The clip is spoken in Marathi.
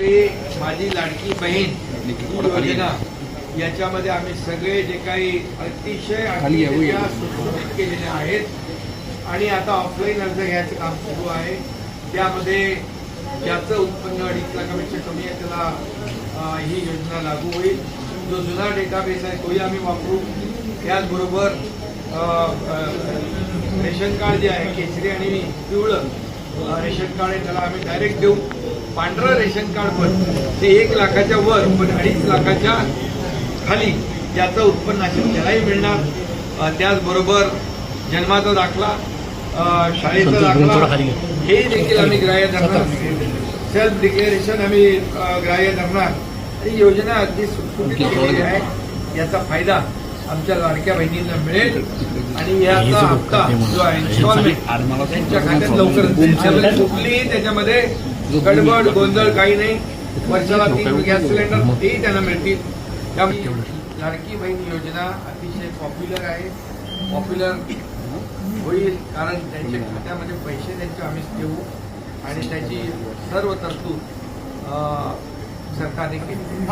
ते माझी लाडकी बहीण योजना याच्यामध्ये आम्ही सगळे जे काही अतिशय सुटसुटीत केलेले आहेत आणि आता ऑफलाईन अर्ज घ्यायचं काम सुरू आहे. त्यामध्ये ज्याचं उत्पन्न 2.5 लाखापेक्षा कमी आहे त्याला ही योजना लागू होईल. जो जुना डेटाबेस आहे तोही आम्ही वापरू. त्याचबरोबर रेशन कार्ड जे आहे केसरी आणि पिवळं रेशन कार्ड आहे त्याला आम्ही डायरेक्ट देऊ. पांढरं रेशन कार्ड पण ते 1 लाखाच्या वर पण 2.5 लाखाच्या खाली ज्याचं उत्पन्न असेल त्यालाही मिळणार. त्याचबरोबर जन्माचा दाखला, शाळेचा दाखला हे देखील आम्ही ग्राह्य धरणार. सेल्फ डिक्लेरेशन आम्ही ग्राह्य धरणार. ही योजना अगदी सुटसुटीत केलेली आहे. याचा फायदा आमच्या लाडक्या बहिणींना मिळेल आणि याचा हप्ता जो आहे इन्स्टॉलमेंट त्यांच्या खात्यात लवकरच कुठलीही त्याच्यामध्ये गडबड गोंधळ काही नाही. वर्षाला 3 गॅस सिलेंडर तेही त्यांना मिळतील. त्यामुळे लाडकी बहीण योजना अतिशय पॉप्युलर आहे. पॉप्युलर होईल कारण त्यांच्या खात्यामध्ये पैसे त्यांचे आम्ही देऊ आणि त्याची सर्व तरतूद सरकारने केली.